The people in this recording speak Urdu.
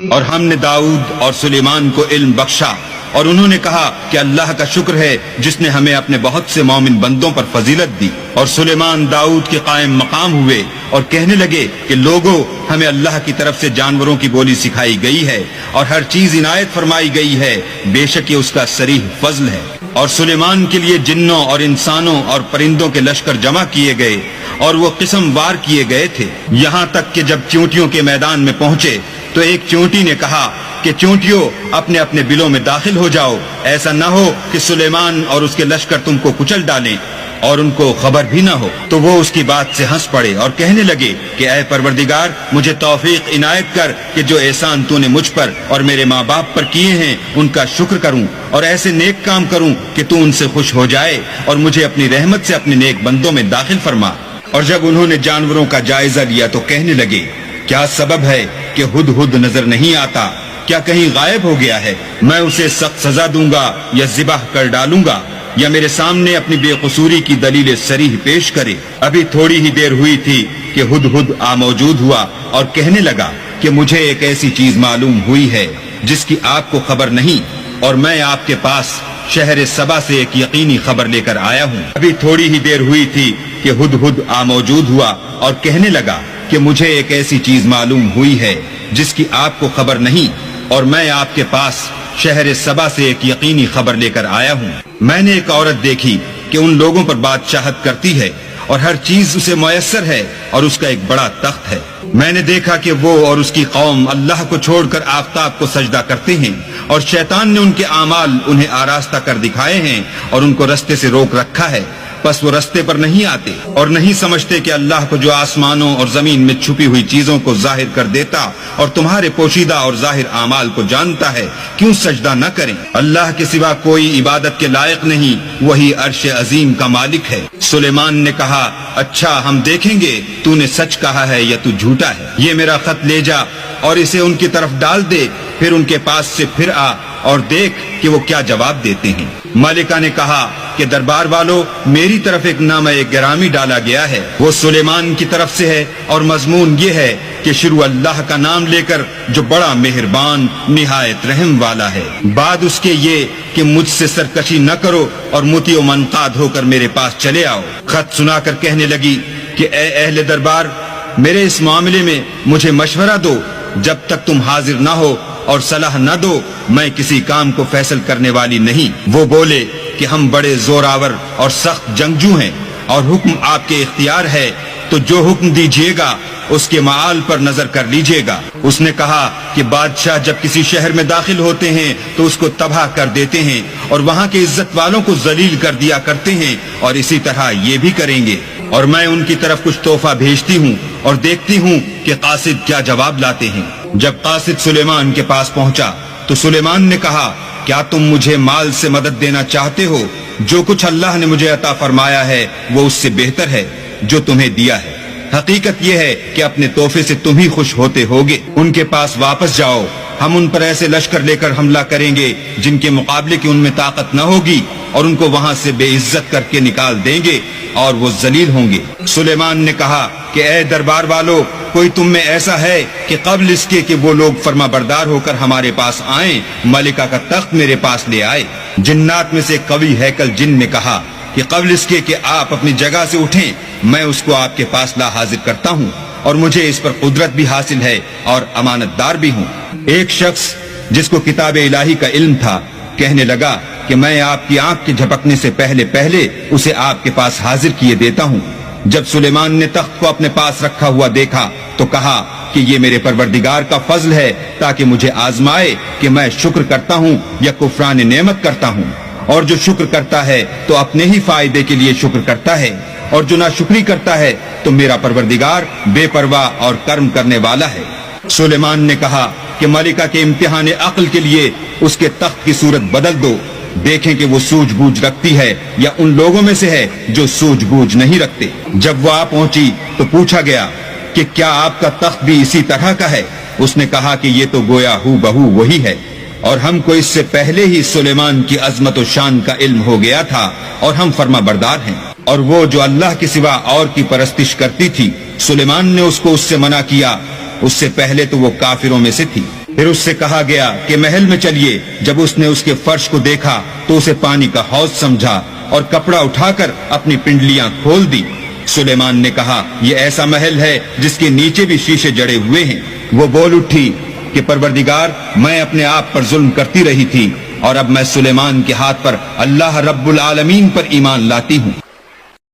اور ہم نے داؤد اور سلیمان کو علم بخشا، اور انہوں نے کہا کہ اللہ کا شکر ہے جس نے ہمیں اپنے بہت سے مومن بندوں پر فضیلت دی۔ اور سلیمان داؤد کے قائم مقام ہوئے اور کہنے لگے کہ لوگوں، ہمیں اللہ کی طرف سے جانوروں کی بولی سکھائی گئی ہے اور ہر چیز عنایت فرمائی گئی ہے، بے شک یہ اس کا صریح فضل ہے۔ اور سلیمان کے لیے جنوں اور انسانوں اور پرندوں کے لشکر جمع کیے گئے اور وہ قسم وار کیے گئے تھے، یہاں تک کہ جب چونٹیوں کے میدان میں پہنچے تو ایک چونٹی نے کہا کہ چونٹیوں اپنے اپنے بلوں میں داخل ہو جاؤ، ایسا نہ ہو کہ سلیمان اور اس کے لشکر تم کو کچل ڈالیں اور ان کو خبر بھی نہ ہو۔ تو وہ اس کی بات سے ہنس پڑے اور کہنے لگے کہ اے پروردگار، مجھے توفیق عنایت کر کہ جو احسان تو نے مجھ پر اور میرے ماں باپ پر کیے ہیں ان کا شکر کروں اور ایسے نیک کام کروں کہ تو ان سے خوش ہو جائے اور مجھے اپنی رحمت سے اپنے نیک بندوں میں داخل فرما۔ اور جب انہوں نے جانوروں کا جائزہ لیا تو کہنے لگے کیا سبب ہے کہ ہدہد نظر نہیں آتا؟ کیا کہیں غائب ہو گیا ہے؟ میں اسے سخت سزا دوں گا یا ذبح کر ڈالوں گا یا میرے سامنے اپنی بے قصوری کی دلیل صریح پیش کرے۔ ابھی تھوڑی ہی دیر ہوئی تھی کہ ہدہد موجود ہوا اور کہنے لگا کہ مجھے ایک ایسی چیز معلوم ہوئی ہے جس کی آپ کو خبر نہیں، اور میں آپ کے پاس شہر سبا سے ایک یقینی خبر لے کر آیا ہوں۔ ابھی تھوڑی ہی دیر ہوئی تھی کہ ہدہد موجود ہوا اور کہنے لگا کہ مجھے ایک ایسی چیز معلوم ہوئی ہے جس کی آپ کو خبر نہیں، اور میں آپ کے پاس شہر سبا سے ایک یقینی خبر لے کر آیا ہوں۔ میں نے ایک عورت دیکھی کہ ان لوگوں پر بادشاہت کرتی ہے اور ہر چیز اسے میسر ہے اور اس کا ایک بڑا تخت ہے۔ میں نے دیکھا کہ وہ اور اس کی قوم اللہ کو چھوڑ کر آفتاب کو سجدہ کرتے ہیں، اور شیطان نے ان کے اعمال انہیں آراستہ کر دکھائے ہیں اور ان کو رستے سے روک رکھا ہے، پس وہ رستے پر نہیں آتے اور نہیں سمجھتے کہ اللہ کو جو آسمانوں اور زمین میں چھپی ہوئی چیزوں کو ظاہر کر دیتا اور تمہارے پوشیدہ اور ظاہر اعمال کو جانتا ہے، کیوں سجدہ نہ کریں؟ اللہ کے سوا کوئی عبادت کے لائق نہیں، وہی عرش عظیم کا مالک ہے۔ سلیمان نے کہا اچھا، ہم دیکھیں گے تو نے سچ کہا ہے یا تو جھوٹا ہے۔ یہ میرا خط لے جا اور اسے ان کی طرف ڈال دے، پھر ان کے پاس سے پھر آ اور دیکھ کہ وہ کیا جواب دیتے ہیں۔ ملکہ نے کہا کہ دربار والو، میری طرف ایک نامہ گرامی ڈالا گیا ہے، وہ سلیمان کی طرف سے ہے، اور مضمون یہ ہے کہ شروع اللہ کا نام لے کر جو بڑا مہربان نہایت رحم والا ہے، بعد اس کے یہ کہ مجھ سے سرکشی نہ کرو اور مطیع و منقاد ہو کر میرے پاس چلے آؤ۔ خط سنا کر کہنے لگی کہ اے اہل دربار، میرے اس معاملے میں مجھے مشورہ دو، جب تک تم حاضر نہ ہو اور صلاح نہ دو میں کسی کام کو فیصل کرنے والی نہیں۔ وہ بولے کہ ہم بڑے زوراور اور سخت جنگجو ہیں اور حکم آپ کے اختیار ہے، تو جو حکم دیجیے گا اس کے معال پر نظر کر لیجیے گا۔ اس نے کہا کہ بادشاہ جب کسی شہر میں داخل ہوتے ہیں تو اس کو تباہ کر دیتے ہیں اور وہاں کے عزت والوں کو ذلیل کر دیا کرتے ہیں، اور اسی طرح یہ بھی کریں گے، اور میں ان کی طرف کچھ تحفہ بھیجتی ہوں اور دیکھتی ہوں کہ قاصد کیا جواب لاتے ہیں۔ جب قاصد سلیمان کے پاس پہنچا تو سلیمان نے کہا کیا تم مجھے مال سے مدد دینا چاہتے ہو؟ جو کچھ اللہ نے مجھے عطا فرمایا ہے وہ اس سے بہتر ہے جو تمہیں دیا ہے۔ حقیقت یہ ہے کہ اپنے تحفے سے تم ہی خوش ہوتے ہوگے۔ ان کے پاس واپس جاؤ، ہم ان پر ایسے لشکر لے کر حملہ کریں گے جن کے مقابلے کی ان میں طاقت نہ ہوگی، اور ان کو وہاں سے بے عزت کر کے نکال دیں گے اور وہ ذلیل ہوں گے۔ سلیمان نے کہا کہ اے دربار والو، کوئی تم میں ایسا ہے کہ قبل اس کے کہ وہ لوگ فرما بردار ہو کر ہمارے پاس آئیں، ملکہ کا تخت میرے پاس لے آئے؟ جنات میں سے قوی ہیکل جن نے کہا کہ قبل اس کے کہ آپ اپنی جگہ سے اٹھیں میں اس کو آپ کے پاس لا حاضر کرتا ہوں، اور مجھے اس پر قدرت بھی حاصل ہے اور امانت دار بھی ہوں۔ ایک شخص جس کو کتاب الہی کا علم تھا کہنے لگا کہ میں آپ کی آنکھ کے جھپکنے سے پہلے اسے آپ کے پاس حاضر کیے دیتا ہوں۔ جب سلیمان نے تخت کو اپنے پاس رکھا ہوا دیکھا تو کہا کہ یہ میرے پروردگار کا فضل ہے تاکہ مجھے آزمائے کہ میں شکر کرتا ہوں یا کفران نعمت کرتا ہوں، اور جو شکر کرتا ہے تو اپنے ہی فائدے کے لیے شکر کرتا ہے، اور جو ناشکری کرتا ہے تو میرا پروردگار بے پرواہ اور کرم کرنے والا ہے۔ سلیمان نے کہا کہ ملکہ کے امتحان عقل کے لیے اس کے تخت کی صورت بدل دو، دیکھیں کہ وہ سوجھ بوجھ رکھتی ہے یا ان لوگوں میں سے ہے جو سوجھ بوجھ نہیں رکھتے۔ جب وہ آ پہنچی تو پوچھا گیا کہ کیا آپ کا تخت بھی اسی طرح کا ہے؟ اس نے کہا کہ یہ تو گویا ہو بہو وہی ہے، اور ہم کو اس سے پہلے ہی سلیمان کی عظمت و شان کا علم ہو گیا تھا اور ہم فرما بردار ہیں۔ اور وہ جو اللہ کے سوا اور کی پرستش کرتی تھی، سلیمان نے اس کو اس سے منع کیا، اس سے پہلے تو وہ کافروں میں سے تھی۔ پھر اس سے کہا گیا کہ محل میں چلیے. جب اس نے اس کے فرش کو دیکھا تو اسے پانی کا حوض سمجھا اور کپڑا اٹھا کر اپنی پنڈلیاں کھول دی. سلیمان نے کہا یہ ایسا محل ہے جس کے نیچے بھی شیشے جڑے ہوئے ہیں. وہ بول اٹھی کہ پروردگار میں اپنے آپ پر ظلم کرتی رہی تھی اور اب میں سلیمان کے ہاتھ پر اللہ رب العالمین پر ایمان لاتی ہوں.